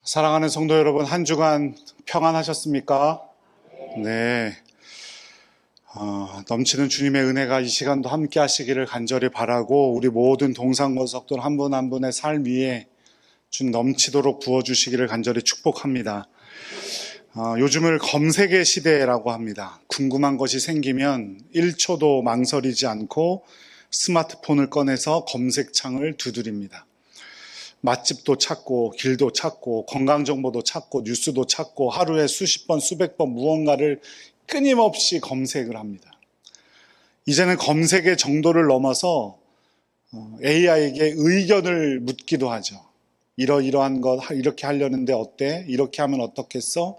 사랑하는 성도 여러분, 한 주간 평안하셨습니까? 네. 넘치는 주님의 은혜가 이 시간도 함께 하시기를 간절히 바라고, 우리 모든 동상고석들 한 분 한 분의 삶 위에 주 넘치도록 부어주시기를 간절히 축복합니다. 요즘을 검색의 시대라고 합니다. 궁금한 것이 생기면 1초도 망설이지 않고 스마트폰을 꺼내서 검색창을 두드립니다. 맛집도 찾고, 길도 찾고, 건강정보도 찾고, 뉴스도 찾고, 하루에 수십 번, 수백 번 무언가를 끊임없이 검색을 합니다. 이제는 검색의 정도를 넘어서 AI에게 의견을 묻기도 하죠. 이러이러한 것 이렇게 하려는데 어때? 이렇게 하면 어떻겠어?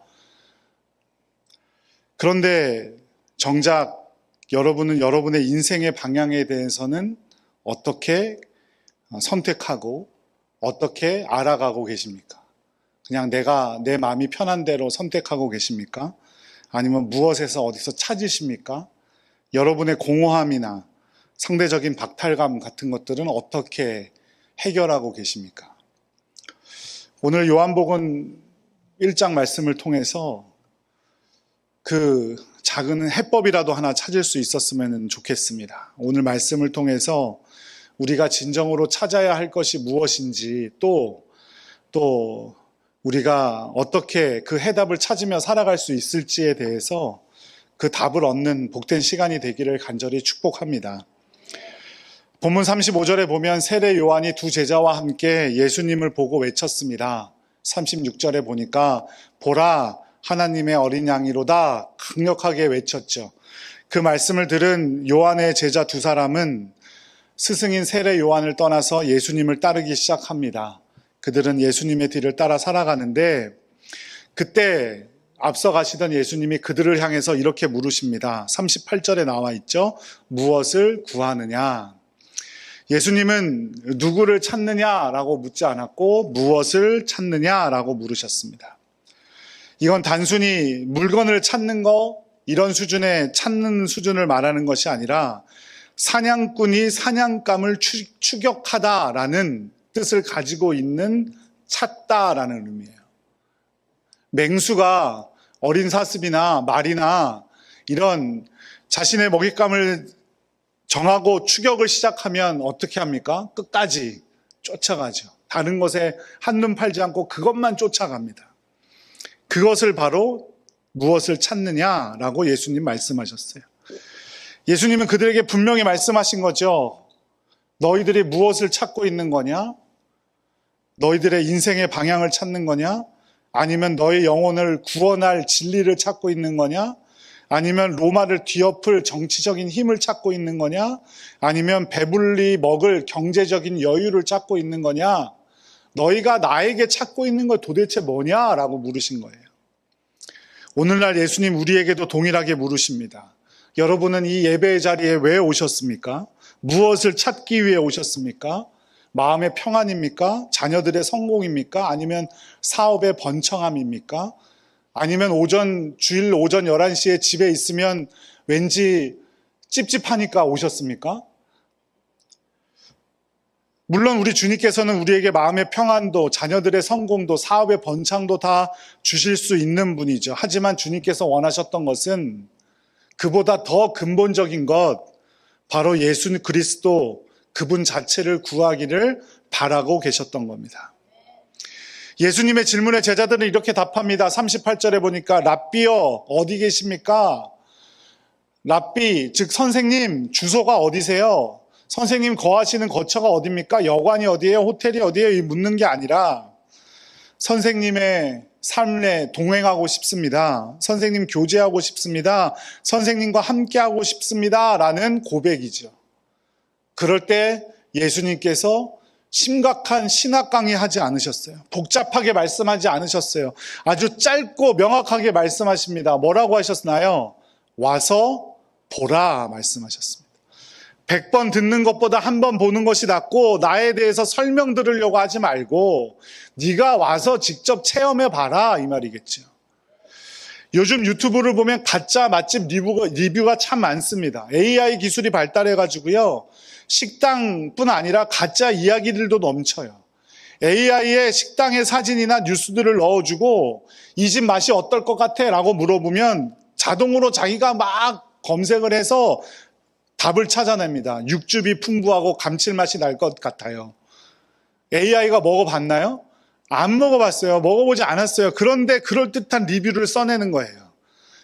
그런데 정작 여러분은 여러분의 인생의 방향에 대해서는 어떻게 선택하고 어떻게 알아가고 계십니까? 그냥 내 마음이 편한 대로 선택하고 계십니까? 아니면 무엇에서 어디서 찾으십니까? 여러분의 공허함이나 상대적인 박탈감 같은 것들은 어떻게 해결하고 계십니까? 오늘 요한복음 1장 말씀을 통해서 그 작은 해법이라도 하나 찾을 수 있었으면 좋겠습니다. 오늘 말씀을 통해서 우리가 진정으로 찾아야 할 것이 무엇인지, 또 우리가 어떻게 그 해답을 찾으며 살아갈 수 있을지에 대해서 그 답을 얻는 복된 시간이 되기를 간절히 축복합니다. 본문 35절에 보면 세례 요한이 두 제자와 함께 예수님을 보고 외쳤습니다. 36절에 보니까 보라 하나님의 어린 양이로다 강력하게 외쳤죠. 그 말씀을 들은 요한의 제자 두 사람은 스승인 세례 요한을 떠나서 예수님을 따르기 시작합니다. 그들은 예수님의 뒤를 따라 살아가는데, 그때 앞서 가시던 예수님이 그들을 향해서 이렇게 물으십니다. 38절에 나와 있죠. 무엇을 구하느냐? 예수님은 누구를 찾느냐라고 묻지 않았고 무엇을 찾느냐라고 물으셨습니다. 이건 단순히 물건을 찾는 거, 이런 수준의 찾는 수준을 말하는 것이 아니라 사냥꾼이 사냥감을 추격하다라는 뜻을 가지고 있는 찾다라는 의미예요. 맹수가 어린 사슴이나 말이나 이런 자신의 먹잇감을 정하고 추격을 시작하면 어떻게 합니까? 끝까지 쫓아가죠. 다른 것에 한눈 팔지 않고 그것만 쫓아갑니다. 그것을 바로 무엇을 찾느냐라고 예수님 말씀하셨어요. 예수님은 그들에게 분명히 말씀하신 거죠. 너희들이 무엇을 찾고 있는 거냐? 너희들의 인생의 방향을 찾는 거냐? 아니면 너의 영혼을 구원할 진리를 찾고 있는 거냐? 아니면 로마를 뒤엎을 정치적인 힘을 찾고 있는 거냐? 아니면 배불리 먹을 경제적인 여유를 찾고 있는 거냐? 너희가 나에게 찾고 있는 거 도대체 뭐냐? 라고 물으신 거예요. 오늘날 예수님 우리에게도 동일하게 물으십니다. 여러분은 이 예배의 자리에 왜 오셨습니까? 무엇을 찾기 위해 오셨습니까? 마음의 평안입니까? 자녀들의 성공입니까? 아니면 사업의 번창함입니까? 아니면 주일 오전 11시에 집에 있으면 왠지 찝찝하니까 오셨습니까? 물론 우리 주님께서는 우리에게 마음의 평안도, 자녀들의 성공도, 사업의 번창도 다 주실 수 있는 분이죠. 하지만 주님께서 원하셨던 것은 그보다 더 근본적인 것, 바로 예수 그리스도 그분 자체를 구하기를 바라고 계셨던 겁니다. 예수님의 질문에 제자들은 이렇게 답합니다. 38절에 보니까 랍비여 어디 계십니까? 랍비, 즉 선생님, 주소가 어디세요? 선생님 거하시는 거처가 어디입니까? 여관이 어디예요? 호텔이 어디예요? 묻는 게 아니라 선생님의 삶에 동행하고 싶습니다. 선생님 교제하고 싶습니다. 선생님과 함께하고 싶습니다. 라는 고백이죠. 그럴 때 예수님께서 심각한 신학 강의하지 않으셨어요. 복잡하게 말씀하지 않으셨어요. 아주 짧고 명확하게 말씀하십니다. 뭐라고 하셨나요? 와서 보라 말씀하셨습니다. 100번 듣는 것보다 한 번 보는 것이 낫고, 나에 대해서 설명 들으려고 하지 말고 네가 와서 직접 체험해 봐라 이 말이겠죠. 요즘 유튜브를 보면 가짜 맛집 리뷰가 참 많습니다. AI 기술이 발달해 가지고요, 식당뿐 아니라 가짜 이야기들도 넘쳐요. AI에 식당의 사진이나 뉴스들을 넣어주고 이 집 맛이 어떨 것 같아? 라고 물어보면 자동으로 자기가 막 검색을 해서 답을 찾아냅니다. 육즙이 풍부하고 감칠맛이 날 것 같아요. AI가 먹어봤나요? 안 먹어봤어요. 먹어보지 않았어요. 그런데 그럴듯한 리뷰를 써내는 거예요.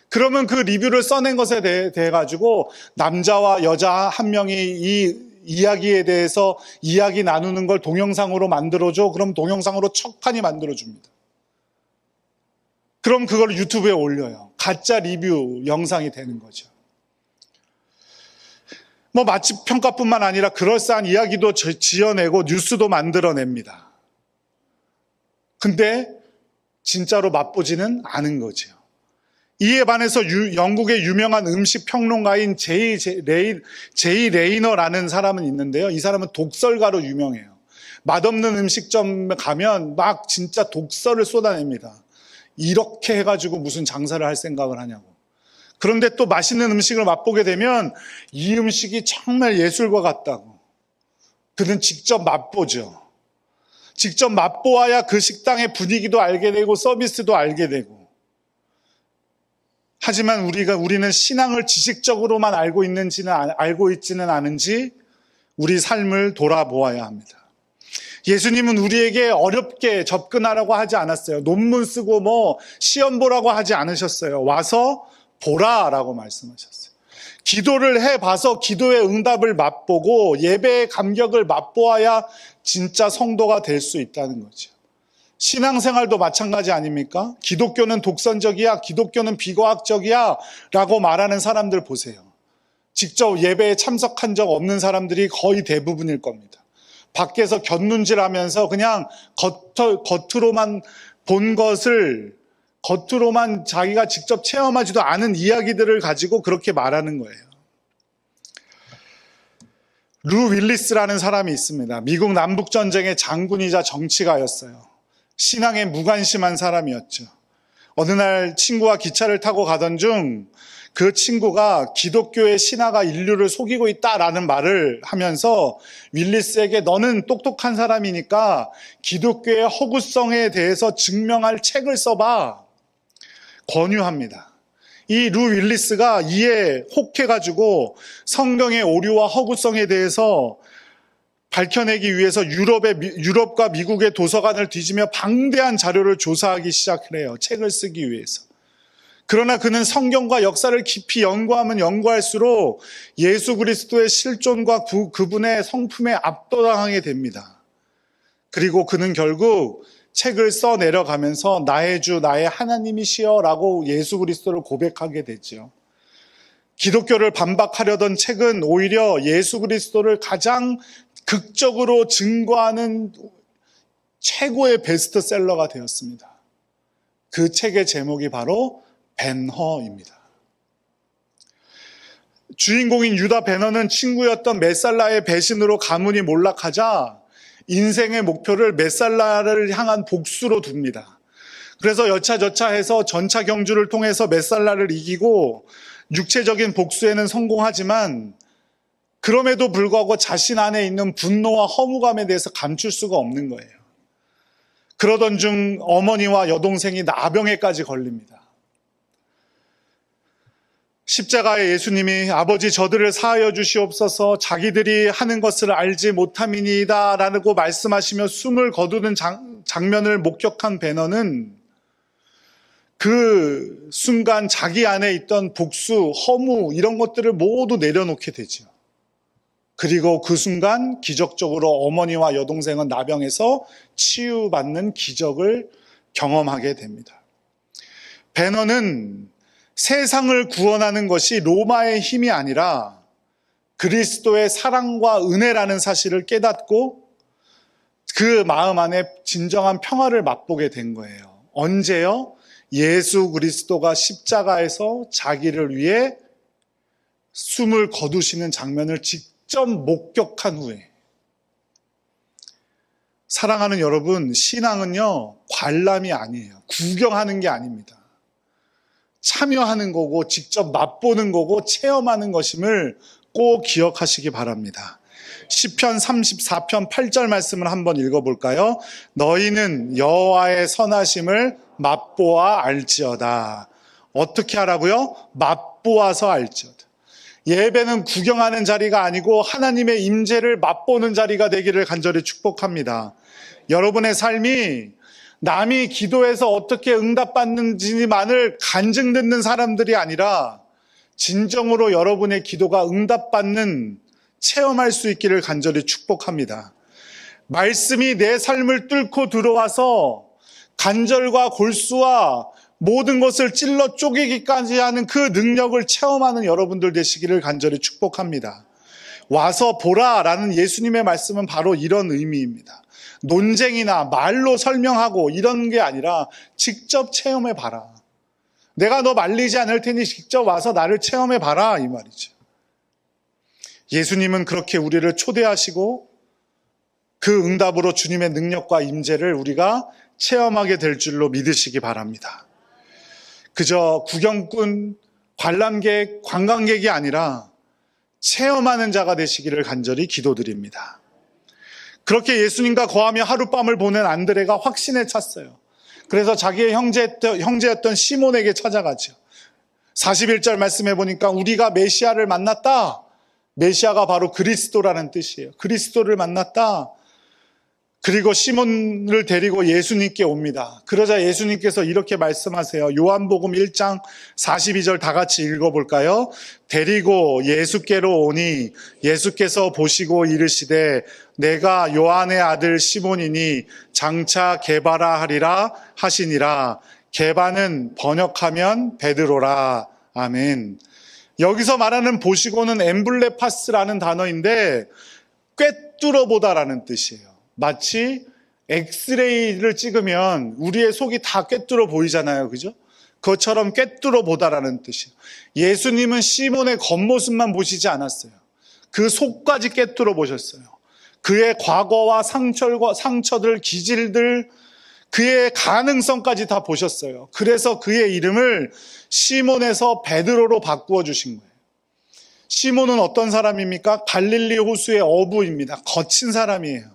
그러면 그 리뷰를 써낸 것에 대해 가지고 남자와 여자 한 명이 이 이야기에 대해서 이야기 나누는 걸 동영상으로 만들어줘. 그럼 동영상으로 척판이 만들어줍니다. 그럼 그걸 유튜브에 올려요. 가짜 리뷰 영상이 되는 거죠. 뭐 맛집 평가뿐만 아니라 그럴싸한 이야기도 지어내고 뉴스도 만들어냅니다. 근데 진짜로 맛보지는 않은 거죠. 이에 반해서 영국의 유명한 음식 평론가인 제이 레이너라는 사람은 있는데요. 이 사람은 독설가로 유명해요. 맛없는 음식점 가면 막 진짜 독설을 쏟아냅니다. 이렇게 해가지고 무슨 장사를 할 생각을 하냐고. 그런데 또 맛있는 음식을 맛보게 되면 이 음식이 정말 예술과 같다고. 그는 직접 맛보죠. 직접 맛보아야 그 식당의 분위기도 알게 되고 서비스도 알게 되고. 하지만 우리는 신앙을 지식적으로만 알고 있지는 않은지 우리 삶을 돌아보아야 합니다. 예수님은 우리에게 어렵게 접근하라고 하지 않았어요. 논문 쓰고 뭐 시험 보라고 하지 않으셨어요. 와서 보라라고 말씀하셨어요. 기도를 해봐서 기도의 응답을 맛보고 예배의 감격을 맛보아야 진짜 성도가 될 수 있다는 거죠. 신앙생활도 마찬가지 아닙니까? 기독교는 독선적이야, 기독교는 비과학적이야 라고 말하는 사람들 보세요. 직접 예배에 참석한 적 없는 사람들이 거의 대부분일 겁니다. 밖에서 곁눈질하면서 그냥 겉으로만 본 것을 겉으로만 자기가 직접 체험하지도 않은 이야기들을 가지고 그렇게 말하는 거예요. 루 윌리스라는 사람이 있습니다. 미국 남북전쟁의 장군이자 정치가였어요. 신앙에 무관심한 사람이었죠. 어느 날 친구와 기차를 타고 가던 중 그 친구가 기독교의 신화가 인류를 속이고 있다라는 말을 하면서 윌리스에게 너는 똑똑한 사람이니까 기독교의 허구성에 대해서 증명할 책을 써봐. 권유합니다. 이 루 윌리스가 이에 혹해가지고 성경의 오류와 허구성에 대해서 밝혀내기 위해서 유럽과 미국의 도서관을 뒤지며 방대한 자료를 조사하기 시작을 해요. 책을 쓰기 위해서. 그러나 그는 성경과 역사를 깊이 연구하면 연구할수록 예수 그리스도의 실존과 그분의 성품에 압도당하게 됩니다. 그리고 그는 결국 책을 써내려가면서 나의 주, 나의 하나님이시여 라고 예수 그리스도를 고백하게 되죠. 기독교를 반박하려던 책은 오히려 예수 그리스도를 가장 극적으로 증거하는 최고의 베스트셀러가 되었습니다. 그 책의 제목이 바로 벤허입니다. 주인공인 유다 베너는 친구였던 메살라의 배신으로 가문이 몰락하자 인생의 목표를 메살라를 향한 복수로 둡니다. 그래서 여차저차해서 전차 경주를 통해서 메살라를 이기고 육체적인 복수에는 성공하지만 그럼에도 불구하고 자신 안에 있는 분노와 허무감에 대해서 감출 수가 없는 거예요. 그러던 중 어머니와 여동생이 나병에까지 걸립니다. 십자가에 예수님이 아버지 저들을 사하여 주시옵소서 자기들이 하는 것을 알지 못함이니이다 라고 말씀하시며 숨을 거두는 장면을 목격한 베너는 그 순간 자기 안에 있던 복수, 허무 이런 것들을 모두 내려놓게 되죠. 그리고 그 순간 기적적으로 어머니와 여동생은 나병에서 치유받는 기적을 경험하게 됩니다. 베너는 세상을 구원하는 것이 로마의 힘이 아니라 그리스도의 사랑과 은혜라는 사실을 깨닫고 그 마음 안에 진정한 평화를 맛보게 된 거예요. 언제요? 예수 그리스도가 십자가에서 자기를 위해 숨을 거두시는 장면을 직접 목격한 후에. 사랑하는 여러분, 신앙은요, 관람이 아니에요. 구경하는 게 아닙니다. 참여하는 거고 직접 맛보는 거고 체험하는 것임을 꼭 기억하시기 바랍니다. 시편 34편 8절 말씀을 한번 읽어볼까요? 너희는 여호와의 선하심을 맛보아 알지어다. 어떻게 하라고요? 맛보아서 알지어다. 예배는 구경하는 자리가 아니고 하나님의 임재를 맛보는 자리가 되기를 간절히 축복합니다. 여러분의 삶이 남이 기도해서 어떻게 응답받는지만을 간증 듣는 사람들이 아니라 진정으로 여러분의 기도가 응답받는 체험할 수 있기를 간절히 축복합니다. 말씀이 내 삶을 뚫고 들어와서 간절과 골수와 모든 것을 찔러 쪼개기까지 하는 그 능력을 체험하는 여러분들 되시기를 간절히 축복합니다. 와서 보라라는 예수님의 말씀은 바로 이런 의미입니다. 논쟁이나 말로 설명하고 이런 게 아니라 직접 체험해 봐라. 내가 너 말리지 않을 테니 직접 와서 나를 체험해 봐라, 이 말이죠. 예수님은 그렇게 우리를 초대하시고 그 응답으로 주님의 능력과 임재를 우리가 체험하게 될 줄로 믿으시기 바랍니다. 그저 구경꾼, 관람객, 관광객이 아니라 체험하는 자가 되시기를 간절히 기도드립니다. 그렇게 예수님과 거하며 하룻밤을 보낸 안드레가 확신에 찼어요. 그래서 자기의 형제였던 시몬에게 찾아가죠. 41절 말씀해 보니까 우리가 메시아를 만났다. 메시아가 바로 그리스도라는 뜻이에요. 그리스도를 만났다. 그리고 시몬을 데리고 예수님께 옵니다. 그러자 예수님께서 이렇게 말씀하세요. 요한복음 1장 42절 다 같이 읽어볼까요? 데리고 예수께로 오니 예수께서 보시고 이르시되 내가 요한의 아들 시몬이니 장차 게바라 하리라 하시니라. 게바는 번역하면 베드로라. 아멘. 여기서 말하는 보시고는 엠블레파스라는 단어인데 꿰뚫어 보다라는 뜻이에요. 마치 엑스레이를 찍으면 우리의 속이 다 꿰뚫어 보이잖아요. 그죠? 그것처럼 꿰뚫어 보다라는 뜻이에요. 예수님은 시몬의 겉모습만 보시지 않았어요. 그 속까지 꿰뚫어 보셨어요. 그의 과거와 상처들, 기질들, 그의 가능성까지 다 보셨어요. 그래서 그의 이름을 시몬에서 베드로로 바꾸어 주신 거예요. 시몬은 어떤 사람입니까? 갈릴리 호수의 어부입니다. 거친 사람이에요.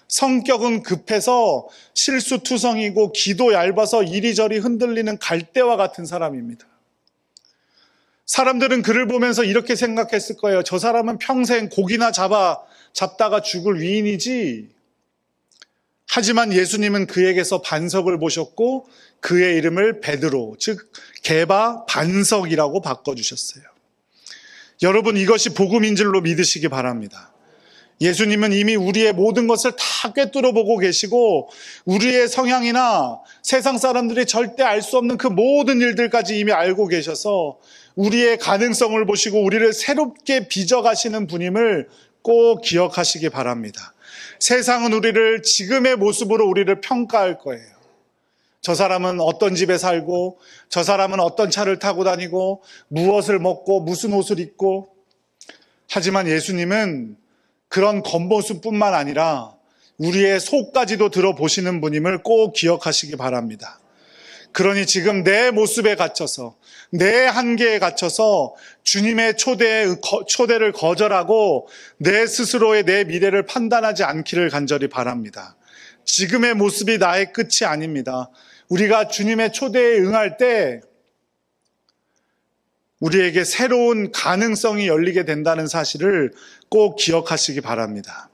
성격은 급해서 실수투성이고 기도 얇아서 이리저리 흔들리는 갈대와 같은 사람입니다. 사람들은 그를 보면서 이렇게 생각했을 거예요. 저 사람은 평생 고기나 잡다가 죽을 위인이지. 하지만 예수님은 그에게서 반석을 보셨고 그의 이름을 베드로, 즉 게바 반석이라고 바꿔주셨어요. 여러분, 이것이 복음인 줄로 믿으시기 바랍니다. 예수님은 이미 우리의 모든 것을 다 꿰뚫어 보고 계시고 우리의 성향이나 세상 사람들이 절대 알 수 없는 그 모든 일들까지 이미 알고 계셔서 우리의 가능성을 보시고 우리를 새롭게 빚어가시는 분임을 꼭 기억하시기 바랍니다. 세상은 우리를 지금의 모습으로 우리를 평가할 거예요. 저 사람은 어떤 집에 살고 저 사람은 어떤 차를 타고 다니고 무엇을 먹고 무슨 옷을 입고. 하지만 예수님은 그런 겉모습뿐만 아니라 우리의 속까지도 들어보시는 분임을 꼭 기억하시기 바랍니다. 그러니 지금 내 모습에 갇혀서 내 한계에 갇혀서 주님의 초대를 거절하고 내 스스로의 내 미래를 판단하지 않기를 간절히 바랍니다. 지금의 모습이 나의 끝이 아닙니다. 우리가 주님의 초대에 응할 때 우리에게 새로운 가능성이 열리게 된다는 사실을 꼭 기억하시기 바랍니다.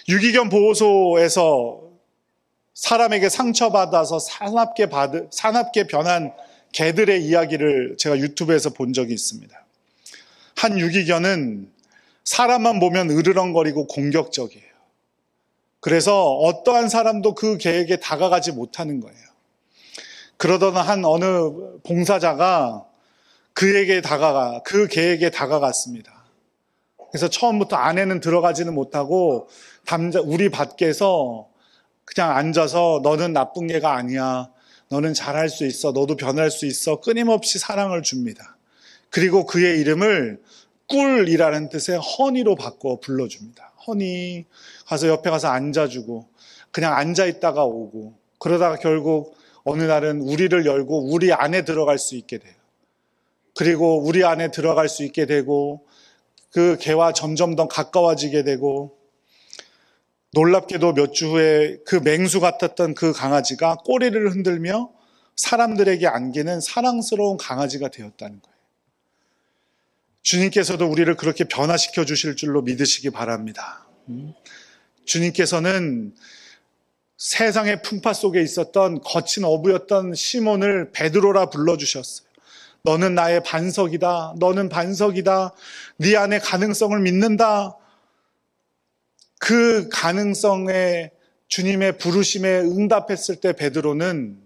유기견 보호소에서 사람에게 상처받아서 사납게 변한 개들의 이야기를 제가 유튜브에서 본 적이 있습니다. 한 유기견은 사람만 보면 으르렁거리고 공격적이에요. 그래서 어떠한 사람도 그 개에게 다가가지 못하는 거예요. 그러던 한 어느 봉사자가 그 개에게 다가갔습니다. 그래서 처음부터 안에는 들어가지는 못하고 우리 밖에서 그냥 앉아서 너는 나쁜 개가 아니야. 너는 잘할 수 있어. 너도 변할 수 있어. 끊임없이 사랑을 줍니다. 그리고 그의 이름을 꿀이라는 뜻의 허니로 바꿔 불러줍니다. 허니. 가서 옆에 가서 앉아주고 그냥 앉아있다가 오고 그러다가 결국 어느 날은 우리를 열고 우리 안에 들어갈 수 있게 돼요. 그리고 우리 안에 들어갈 수 있게 되고 그 개와 점점 더 가까워지게 되고, 놀랍게도 몇 주 후에 그 맹수 같았던 그 강아지가 꼬리를 흔들며 사람들에게 안기는 사랑스러운 강아지가 되었다는 거예요. 주님께서도 우리를 그렇게 변화시켜 주실 줄로 믿으시기 바랍니다. 주님께서는 세상의 풍파 속에 있었던 거친 어부였던 시몬을 베드로라 불러주셨어요. 너는 나의 반석이다. 너는 반석이다. 네 안에 가능성을 믿는다. 그 가능성에 주님의 부르심에 응답했을 때 베드로는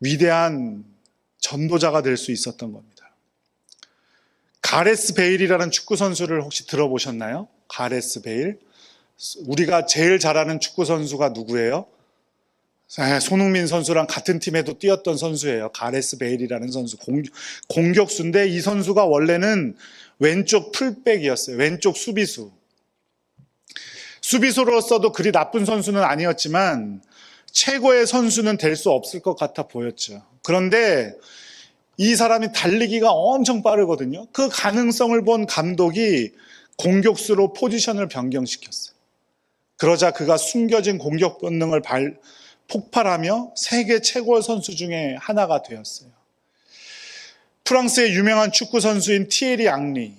위대한 전도자가 될 수 있었던 겁니다. 가레스 베일이라는 축구 선수를 혹시 들어보셨나요? 가레스 베일. 우리가 제일 잘 아는 축구 선수가 누구예요? 손흥민 선수랑 같은 팀에도 뛰었던 선수예요. 가레스 베일이라는 선수. 공격수인데 이 선수가 원래는 왼쪽 풀백이었어요. 왼쪽 수비수. 수비수로서도 그리 나쁜 선수는 아니었지만 최고의 선수는 될 수 없을 것 같아 보였죠. 그런데 이 사람이 달리기가 엄청 빠르거든요. 그 가능성을 본 감독이 공격수로 포지션을 변경시켰어요. 그러자 그가 숨겨진 공격 본능을 폭발하며 세계 최고의 선수 중에 하나가 되었어요. 프랑스의 유명한 축구 선수인 티에리 앙리,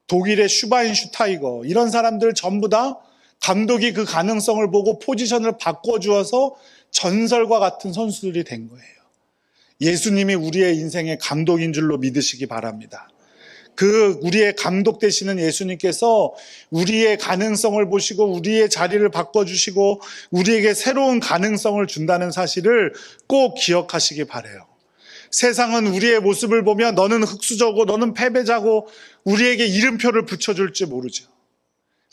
독일의 슈바인슈타이거, 이런 사람들 전부 다 감독이 그 가능성을 보고 포지션을 바꿔주어서 전설과 같은 선수들이 된 거예요. 예수님이 우리의 인생의 감독인 줄로 믿으시기 바랍니다. 그 우리의 감독 되시는 예수님께서 우리의 가능성을 보시고 우리의 자리를 바꿔주시고 우리에게 새로운 가능성을 준다는 사실을 꼭 기억하시기 바라요. 세상은 우리의 모습을 보면 너는 흙수저고 너는 패배자고 우리에게 이름표를 붙여줄지 모르죠.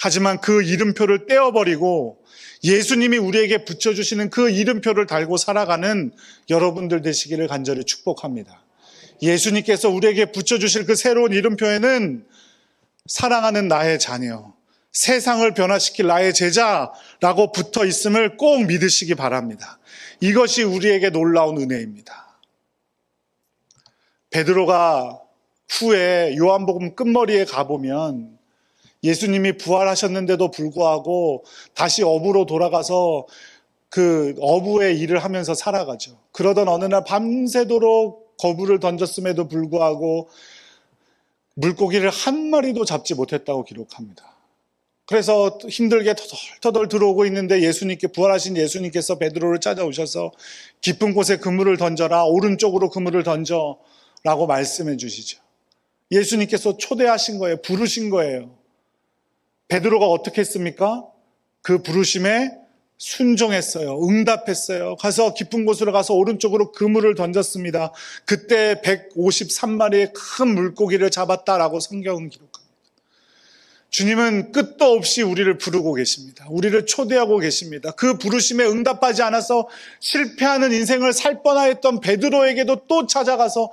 하지만 그 이름표를 떼어버리고 예수님이 우리에게 붙여주시는 그 이름표를 달고 살아가는 여러분들 되시기를 간절히 축복합니다. 예수님께서 우리에게 붙여주실 그 새로운 이름표에는 사랑하는 나의 자녀, 세상을 변화시킬 나의 제자라고 붙어 있음을 꼭 믿으시기 바랍니다. 이것이 우리에게 놀라운 은혜입니다. 베드로가 후에 요한복음 끝머리에 가보면 예수님이 부활하셨는데도 불구하고 다시 어부로 돌아가서 그 어부의 일을 하면서 살아가죠. 그러던 어느 날 밤새도록 거부를 던졌음에도 불구하고 물고기를 한 마리도 잡지 못했다고 기록합니다. 그래서 힘들게 터덜터덜 들어오고 있는데 예수님께 부활하신 예수님께서 베드로를 찾아오셔서 깊은 곳에 그물을 던져라, 오른쪽으로 그물을 던져 라고 말씀해 주시죠. 예수님께서 초대하신 거예요. 부르신 거예요. 베드로가 어떻게 했습니까? 그 부르심에 순종했어요. 응답했어요. 가서 깊은 곳으로 가서 오른쪽으로 그물을 던졌습니다. 그때 153마리의 큰 물고기를 잡았다라고 성경은 기록합니다. 주님은 끝도 없이 우리를 부르고 계십니다. 우리를 초대하고 계십니다. 그 부르심에 응답하지 않아서 실패하는 인생을 살 뻔하였던 베드로에게도 또 찾아가서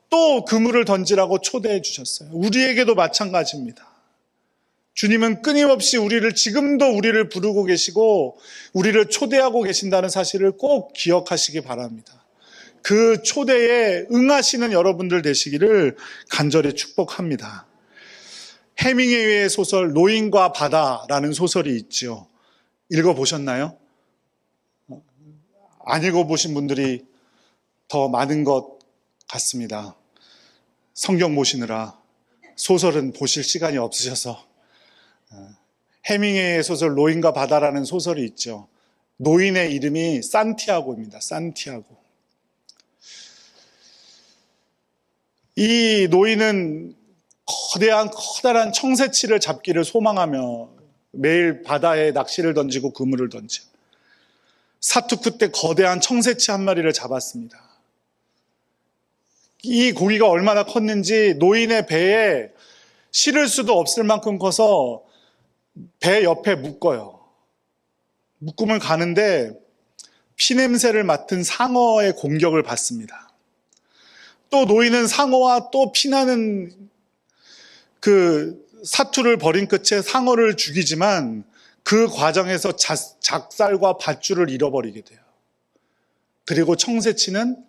또 그물을 던지라고 초대해 주셨어요. 우리에게도 마찬가지입니다. 주님은 끊임없이 지금도 우리를 부르고 계시고 우리를 초대하고 계신다는 사실을 꼭 기억하시기 바랍니다. 그 초대에 응하시는 여러분들 되시기를 간절히 축복합니다. 해밍웨이의 소설 노인과 바다라는 소설이 있죠. 읽어보셨나요? 안 읽어보신 분들이 더 많은 것 같습니다. 성경 보시느라 소설은 보실 시간이 없으셔서. 해밍웨이의 소설 노인과 바다라는 소설이 있죠. 노인의 이름이 산티아고입니다. 산티아고. 이 노인은 커다란 청새치를 잡기를 소망하며 매일 바다에 낚시를 던지고 그물을 던져 사투크 때 거대한 청새치 한 마리를 잡았습니다. 이 고기가 얼마나 컸는지 노인의 배에 실을 수도 없을 만큼 커서 배 옆에 묶어요. 묶음을 가는데 피냄새를 맡은 상어의 공격을 받습니다. 또 노인은 상어와 또 피나는 그 사투를 벌인 끝에 상어를 죽이지만 그 과정에서 작살과 밧줄을 잃어버리게 돼요. 그리고 청새치는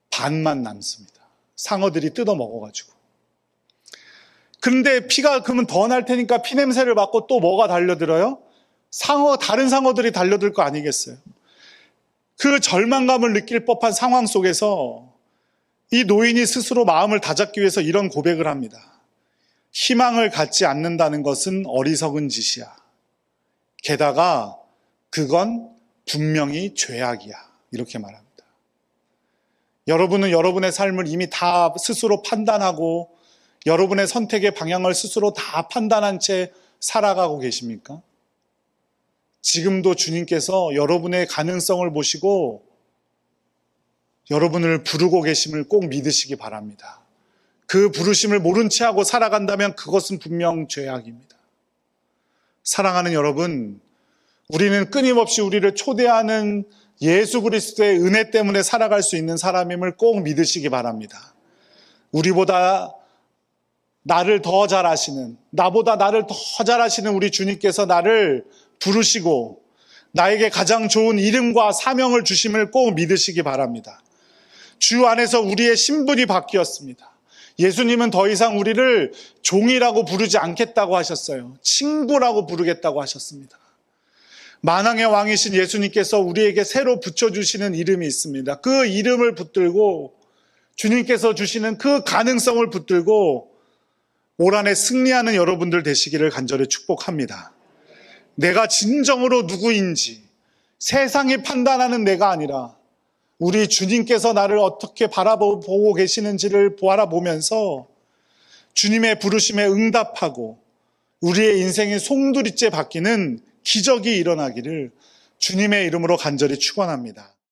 반만 남습니다. 상어들이 뜯어 먹어가지고. 그런데 피가 그러면 더 날 테니까 피 냄새를 맡고 또 뭐가 달려들어요? 다른 상어들이 달려들 거 아니겠어요? 그 절망감을 느낄 법한 상황 속에서 이 노인이 스스로 마음을 다잡기 위해서 이런 고백을 합니다. 희망을 갖지 않는다는 것은 어리석은 짓이야. 게다가 그건 분명히 죄악이야. 이렇게 말합니다. 여러분은 여러분의 삶을 이미 다 스스로 판단하고 여러분의 선택의 방향을 스스로 다 판단한 채 살아가고 계십니까? 지금도 주님께서 여러분의 가능성을 보시고 여러분을 부르고 계심을 꼭 믿으시기 바랍니다. 그 부르심을 모른 채 하고 살아간다면 그것은 분명 죄악입니다. 사랑하는 여러분, 우리는 끊임없이 우리를 초대하는 예수 그리스도의 은혜 때문에 살아갈 수 있는 사람임을 꼭 믿으시기 바랍니다. 우리보다 나를 더 잘 아시는, 나보다 나를 더 잘 아시는 우리 주님께서 나를 부르시고 나에게 가장 좋은 이름과 사명을 주심을 꼭 믿으시기 바랍니다. 주 안에서 우리의 신분이 바뀌었습니다. 예수님은 더 이상 우리를 종이라고 부르지 않겠다고 하셨어요. 친구라고 부르겠다고 하셨습니다. 만왕의 왕이신 예수님께서 우리에게 새로 붙여주시는 이름이 있습니다. 그 이름을 붙들고 주님께서 주시는 그 가능성을 붙들고 올 한해 승리하는 여러분들 되시기를 간절히 축복합니다. 내가 진정으로 누구인지 세상이 판단하는 내가 아니라 우리 주님께서 나를 어떻게 바라보고 계시는지를 바라보면서 주님의 부르심에 응답하고 우리의 인생이 송두리째 바뀌는 기적이 일어나기를 주님의 이름으로 간절히 축원합니다.